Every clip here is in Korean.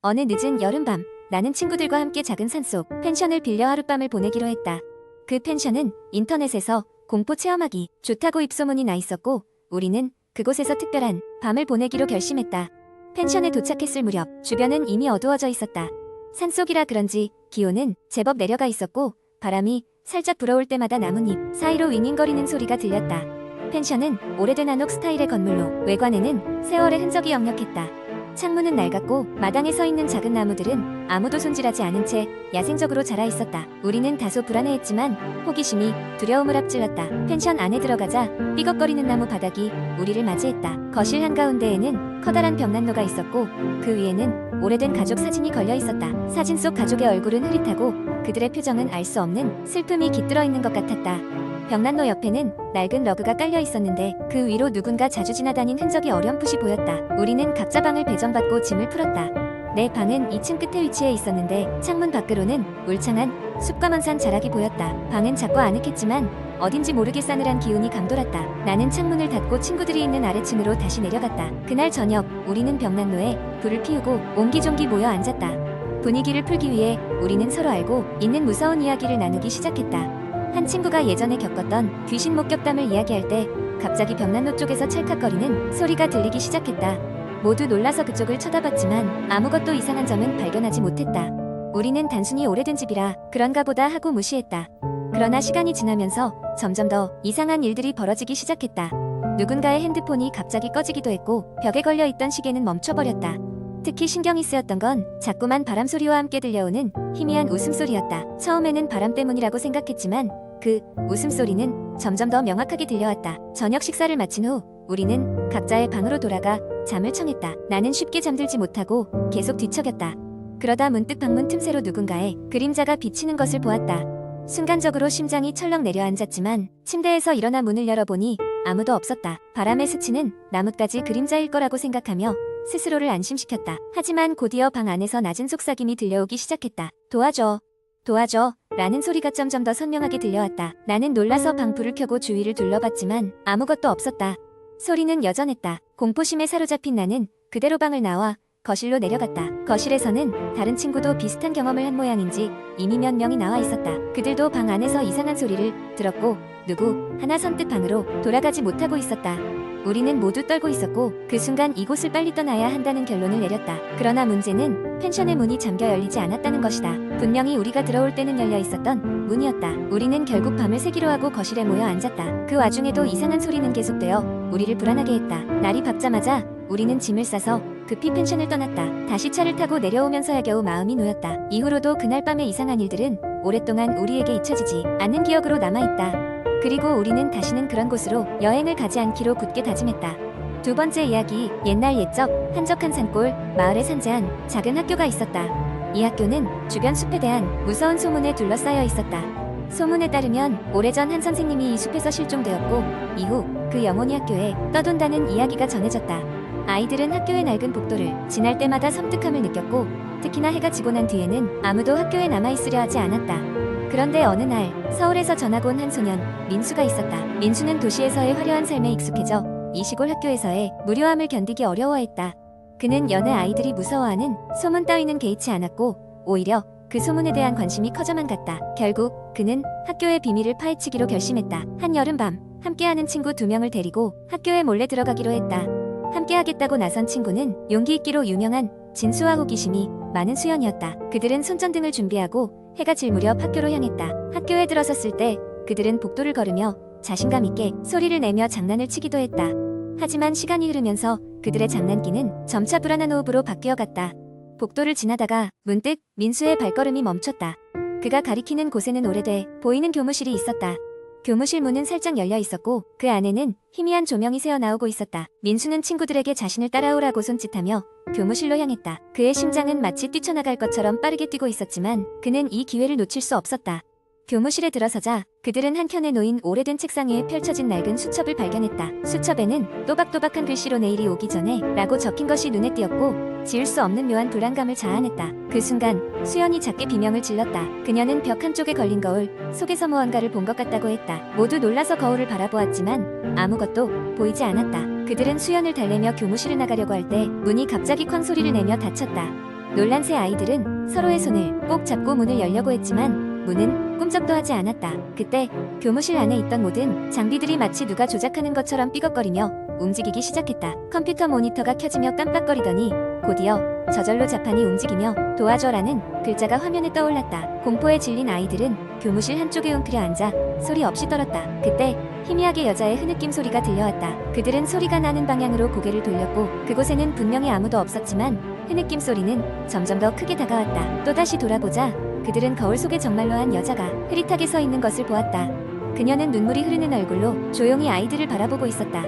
어느 늦은 여름밤, 나는 친구들과 함께 작은 산속 펜션을 빌려 하룻밤을 보내기로 했다. 그 펜션은 인터넷에서 공포 체험하기 좋다고 입소문이 나 있었고 우리는 그곳에서 특별한 밤을 보내기로 결심했다. 펜션에 도착했을 무렵 주변은 이미 어두워져 있었다. 산속이라 그런지 기온은 제법 내려가 있었고 바람이 살짝 불어올 때마다 나뭇잎 사이로 윙윙거리는 소리가 들렸다. 펜션은 오래된 한옥 스타일의 건물로 외관에는 세월의 흔적이 역력했다. 창문은 낡았고 마당에 서 있는 작은 나무들은 아무도 손질하지 않은 채 야생적으로 자라 있었다. 우리는 다소 불안해했지만 호기심이 두려움을 앞질렀다. 펜션 안에 들어가자 삐걱거리는 나무 바닥이 우리를 맞이했다. 거실 한가운데에는 커다란 벽난로가 있었고 그 위에는 오래된 가족 사진이 걸려 있었다. 사진 속 가족의 얼굴은 흐릿하고 그들의 표정은 알 수 없는 슬픔이 깃들어 있는 것 같았다. 벽난로 옆에는 낡은 러그가 깔려 있었는데 그 위로 누군가 자주 지나다닌 흔적이 어렴풋이 보였다. 우리는 각자 방을 배정받고 짐을 풀었다. 내 방은 2층 끝에 위치해 있었는데 창문 밖으로는 울창한 숲과 먼 산 자락이 보였다. 방은 작고 아늑했지만 어딘지 모르게 싸늘한 기운이 감돌았다. 나는 창문을 닫고 친구들이 있는 아래층으로 다시 내려갔다. 그날 저녁 우리는 벽난로에 불을 피우고 옹기종기 모여 앉았다. 분위기를 풀기 위해 우리는 서로 알고 있는 무서운 이야기를 나누기 시작했다. 한 친구가 예전에 겪었던 귀신 목격담을 이야기할 때 갑자기 벽난로 쪽에서 찰칵거리는 소리가 들리기 시작했다. 모두 놀라서 그쪽을 쳐다봤지만 아무것도 이상한 점은 발견하지 못했다. 우리는 단순히 오래된 집이라 그런가 보다 하고 무시했다. 그러나 시간이 지나면서 점점 더 이상한 일들이 벌어지기 시작했다. 누군가의 핸드폰이 갑자기 꺼지기도 했고 벽에 걸려있던 시계는 멈춰버렸다. 특히 신경이 쓰였던 건 자꾸만 바람소리와 함께 들려오는 희미한 웃음소리였다. 처음에는 바람 때문이라고 생각했지만 그 웃음소리는 점점 더 명확하게 들려왔다. 저녁 식사를 마친 후 우리는 각자의 방으로 돌아가 잠을 청했다. 나는 쉽게 잠들지 못하고 계속 뒤척였다. 그러다 문득 방문 틈새로 누군가의 그림자가 비치는 것을 보았다. 순간적으로 심장이 철렁 내려앉았지만 침대에서 일어나 문을 열어보니 아무도 없었다. 바람에 스치는 나뭇가지 그림자일 거라고 생각하며 스스로를 안심시켰다. 하지만 곧이어 방 안에서 낮은 속삭임이 들려오기 시작했다. 도와줘. 도와줘. 라는 소리가 점점 더 선명하게 들려왔다. 나는 놀라서 방 불을 켜고 주위를 둘러봤지만 아무것도 없었다. 소리는 여전했다. 공포심에 사로잡힌 나는 그대로 방을 나와 거실로 내려갔다. 거실에서는 다른 친구도 비슷한 경험을 한 모양인지 이미 몇 명이 나와 있었다. 그들도 방 안에서 이상한 소리를 들었고 누구 하나 선뜻 방으로 돌아가지 못하고 있었다. 우리는 모두 떨고 있었고 그 순간 이곳을 빨리 떠나야 한다는 결론을 내렸다. 그러나 문제는 펜션의 문이 잠겨 열리지 않았다는 것이다. 분명히 우리가 들어올 때는 열려 있었던 문이었다. 우리는 결국 밤을 새기로 하고 거실에 모여 앉았다. 그 와중에도 이상한 소리는 계속되어 우리를 불안하게 했다. 날이 밝자마자 우리는 짐을 싸서 급히 펜션을 떠났다. 다시 차를 타고 내려오면서야 겨우 마음이 놓였다. 이후로도 그날 밤의 이상한 일들은 오랫동안 우리에게 잊혀지지 않는 기억으로 남아있다. 그리고 우리는 다시는 그런 곳으로 여행을 가지 않기로 굳게 다짐했다. 두 번째 이야기, 옛날 옛적 한적한 산골 마을에 산재한 작은 학교가 있었다. 이 학교는 주변 숲에 대한 무서운 소문에 둘러싸여 있었다. 소문에 따르면 오래전 한 선생님이 이 숲에서 실종되었고 이후 그 영혼이 학교에 떠돈다는 이야기가 전해졌다. 아이들은 학교의 낡은 복도를 지날 때마다 섬뜩함을 느꼈고 특히나 해가 지고 난 뒤에는 아무도 학교에 남아있으려 하지 않았다. 그런데 어느 날 서울에서 전학 온 한 소년 민수가 있었다. 민수는 도시에서의 화려한 삶에 익숙해져 이 시골 학교에서의 무료함을 견디기 어려워했다. 그는 여느 아이들이 무서워하는 소문 따위는 개의치 않았고 오히려 그 소문에 대한 관심이 커져만 갔다. 결국 그는 학교의 비밀을 파헤치기로 결심했다. 한 여름밤 함께하는 친구 2명을 데리고 학교에 몰래 들어가기로 했다. 함께하겠다고 나선 친구는 용기 있기로 유명한 진수와 호기심이 많은 수연이었다. 그들은 손전등을 준비하고 해가 질 무렵 학교로 향했다. 학교에 들어섰을 때 그들은 복도를 걸으며 자신감 있게 소리를 내며 장난을 치기도 했다. 하지만 시간이 흐르면서 그들의 장난기는 점차 불안한 호흡으로 바뀌어갔다. 복도를 지나다가 문득 민수의 발걸음이 멈췄다. 그가 가리키는 곳에는 오래돼 보이는 교무실이 있었다. 교무실 문은 살짝 열려 있었고 그 안에는 희미한 조명이 새어나오고 있었다. 민수는 친구들에게 자신을 따라오라고 손짓하며 교무실로 향했다. 그의 심장은 마치 뛰쳐나갈 것처럼 빠르게 뛰고 있었지만 그는 이 기회를 놓칠 수 없었다. 교무실에 들어서자 그들은 한켠에 놓인 오래된 책상 위에 펼쳐진 낡은 수첩을 발견했다. 수첩에는 또박또박한 글씨로 내일이 오기 전에 라고 적힌 것이 눈에 띄었고 지울 수 없는 묘한 불안감을 자아냈다. 그 순간 수연이 작게 비명을 질렀다. 그녀는 벽 한쪽에 걸린 거울 속에서 무언가를 본 것 같다고 했다. 모두 놀라서 거울을 바라보았지만 아무것도 보이지 않았다. 그들은 수연을 달래며 교무실을 나가려고 할 때 문이 갑자기 쾅 소리를 내며 닫혔다. 놀란 세 아이들은 서로의 손을 꼭 잡고 문을 열려고 했지만 문은 꿈쩍도 하지 않았다. 그때 교무실 안에 있던 모든 장비들이 마치 누가 조작하는 것처럼 삐걱거리며 움직이기 시작했다. 컴퓨터 모니터가 켜지며 깜빡거리더니 곧이어 저절로 자판이 움직이며 도와줘라는 글자가 화면에 떠올랐다. 공포에 질린 아이들은 교무실 한쪽에 웅크려 앉아 소리 없이 떨었다. 그때 희미하게 여자의 흐느낌 소리가 들려왔다. 그들은 소리가 나는 방향으로 고개를 돌렸고 그곳에는 분명히 아무도 없었지만 흐느낌 소리는 점점 더 크게 다가왔다. 또다시 돌아보자 그들은 거울 속에 정말로 한 여자가 흐릿하게 서 있는 것을 보았다. 그녀는 눈물이 흐르는 얼굴로 조용히 아이들을 바라보고 있었다.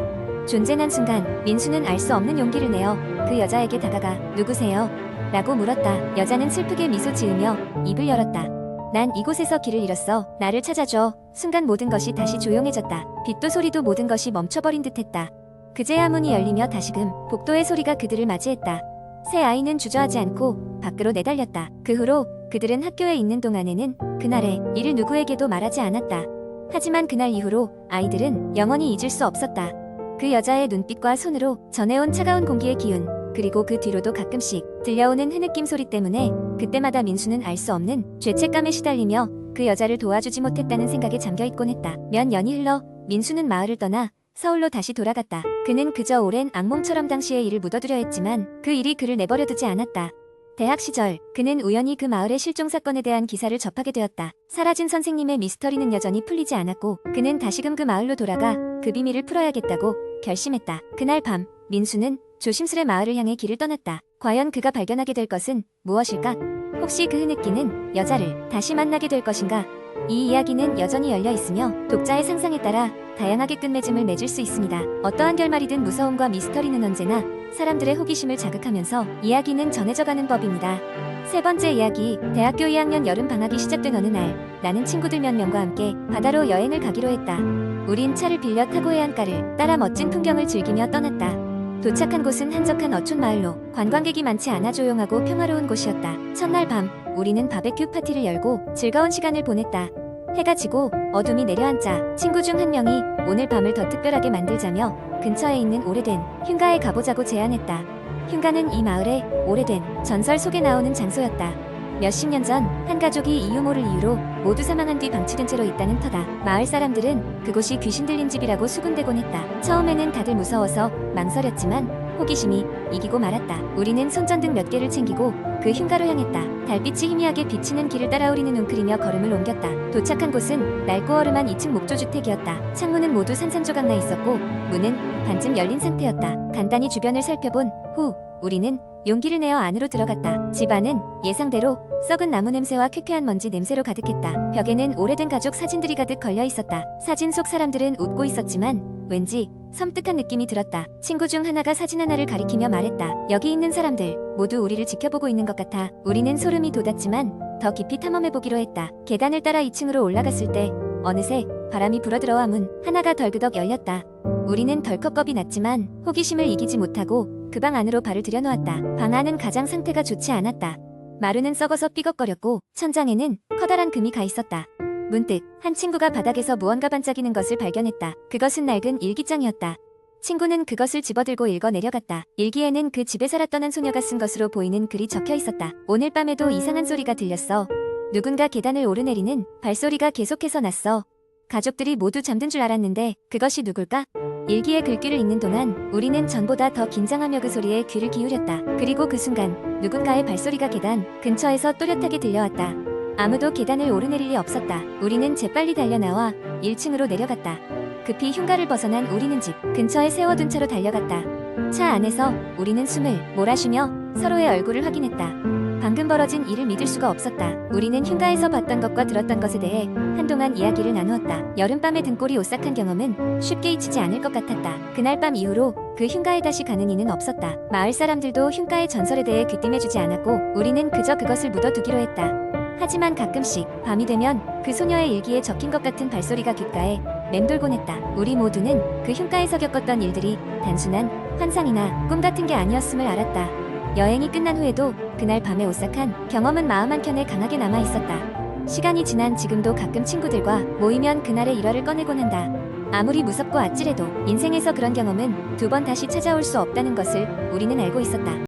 존재난 순간 민수는 알 수 없는 용기를 내어 그 여자에게 다가가 누구세요? 라고 물었다. 여자는 슬프게 미소 지으며 입을 열었다. 난 이곳에서 길을 잃었어. 나를 찾아줘. 순간 모든 것이 다시 조용해졌다. 빛도 소리도 모든 것이 멈춰버린 듯했다. 그제야 문이 열리며 다시금 복도의 소리가 그들을 맞이했다. 새 아이는 주저하지 않고 밖으로 내달렸다. 그 후로 그들은 학교에 있는 동안에는 그날의 일을 누구에게도 말하지 않았다. 하지만 그날 이후로 아이들은 영원히 잊을 수 없었다. 그 여자의 눈빛과 손으로 전해온 차가운 공기의 기운, 그리고 그 뒤로도 가끔씩 들려오는 흐느낌 소리 때문에 그때마다 민수는 알 수 없는 죄책감에 시달리며 그 여자를 도와주지 못했다는 생각에 잠겨있곤 했다. 몇 년이 흘러 민수는 마을을 떠나 서울로 다시 돌아갔다. 그는 그저 오랜 악몽처럼 당시의 일을 묻어두려 했지만 그 일이 그를 내버려 두지 않았다. 대학 시절 그는 우연히 그 마을의 실종 사건에 대한 기사를 접하게 되었다. 사라진 선생님의 미스터리는 여전히 풀리지 않았고 그는 다시금 그 마을로 돌아가 그 비밀을 풀어야겠다고 결심했다. 그날 밤 민수는 조심스레 마을을 향해 길을 떠났다. 과연 그가 발견하게 될 것은 무엇일까? 혹시 그 흐느끼는 여자를 다시 만나게 될 것인가? 이 이야기는 여전히 열려 있으며 독자의 상상에 따라 다양하게 끝맺음을 맺을 수 있습니다. 어떠한 결말이든 무서움과 미스터리는 언제나 사람들의 호기심을 자극하면서 이야기는 전해져가는 법입니다. 세 번째 이야기, 대학교 2학년 여름 방학이 시작된 어느 날 나는 친구들 몇 명과 함께 바다로 여행을 가기로 했다. 우린 차를 빌려 타고 해안가를 따라 멋진 풍경을 즐기며 떠났다. 도착한 곳은 한적한 어촌 마을로 관광객이 많지 않아 조용하고 평화로운 곳이었다. 첫날 밤 우리는 바베큐 파티를 열고 즐거운 시간을 보냈다. 해가 지고 어둠이 내려앉자 친구 중 한 명이 오늘 밤을 더 특별하게 만들자며 근처에 있는 오래된 흉가에 가보자고 제안했다. 흉가는 이 마을의 오래된 전설 속에 나오는 장소였다. 몇십 년 전 한 가족이 이유모를 이유로 모두 사망한 뒤 방치된 채로 있다는 터다. 마을 사람들은 그곳이 귀신 들린 집이라고 수군대곤 했다. 처음에는 다들 무서워서 망설였지만 호기심이 이기고 말았다. 우리는 손전등 몇 개를 챙기고 그 흉가로 향했다. 달빛이 희미하게 비치는 길을 따라 우리는 웅크리며 걸음을 옮겼다. 도착한 곳은 낡고 어름한 2층 목조주택이었다. 창문은 모두 산산조각 나 있었고 문은 반쯤 열린 상태였다. 간단히 주변을 살펴본 후 우리는 용기를 내어 안으로 들어갔다. 집 안은 예상대로 썩은 나무 냄새와 쾌쾌한 먼지 냄새로 가득했다. 벽에는 오래된 가족 사진들이 가득 걸려 있었다. 사진 속 사람들은 웃고 있었지만 왠지 섬뜩한 느낌이 들었다. 친구 중 하나가 사진 하나를 가리키며 말했다. 여기 있는 사람들 모두 우리를 지켜보고 있는 것 같아. 우리는 소름이 돋았지만 더 깊이 탐험해보기로 했다. 계단을 따라 2층으로 올라갔을 때 어느새 바람이 불어들어와 문 하나가 덜그덕 열렸다. 우리는 덜컥 겁이 났지만 호기심을 이기지 못하고 그 방 안으로 발을 들여놓았다. 방 안은 가장 상태가 좋지 않았다. 마루는 썩어서 삐걱거렸고 천장에는 커다란 금이 가 있었다. 문득 한 친구가 바닥에서 무언가 반짝이는 것을 발견했다. 그것은 낡은 일기장이었다. 친구는 그것을 집어들고 읽어 내려갔다. 일기에는 그 집에 살았던 한 소녀가 쓴 것으로 보이는 글이 적혀 있었다. 오늘 밤에도 이상한 소리가 들렸어. 누군가 계단을 오르내리는 발소리가 계속해서 났어. 가족들이 모두 잠든 줄 알았는데 그것이 누굴까? 일기의 글귀를 읽는 동안 우리는 전보다 더 긴장하며 그 소리에 귀를 기울였다. 그리고 그 순간 누군가의 발소리가 계단 근처에서 또렷하게 들려왔다. 아무도 계단을 오르내릴 리 없었다. 우리는 재빨리 달려나와 1층으로 내려갔다. 급히 흉가를 벗어난 우리는 집 근처에 세워둔 차로 달려갔다. 차 안에서 우리는 숨을 몰아쉬며 서로의 얼굴을 확인했다. 방금 벌어진 일을 믿을 수가 없었다. 우리는 흉가에서 봤던 것과 들었던 것에 대해 한동안 이야기를 나누었다. 여름밤의 등골이 오싹한 경험은 쉽게 잊히지 않을 것 같았다. 그날 밤 이후로 그 흉가에 다시 가는 이는 없었다. 마을 사람들도 흉가의 전설에 대해 귀띔해주지 않았고 우리는 그저 그것을 묻어두기로 했다. 하지만 가끔씩 밤이 되면 그 소녀의 일기에 적힌 것 같은 발소리가 귓가에 맴돌곤 했다. 우리 모두는 그 흉가에서 겪었던 일들이 단순한 환상이나 꿈 같은 게 아니었음을 알았다. 여행이 끝난 후에도 그날 밤의 오싹한 경험은 마음 한켠에 강하게 남아있었다. 시간이 지난 지금도 가끔 친구들과 모이면 그날의 일화를 꺼내곤 한다. 아무리 무섭고 아찔해도 인생에서 그런 경험은 두 번 다시 찾아올 수 없다는 것을 우리는 알고 있었다.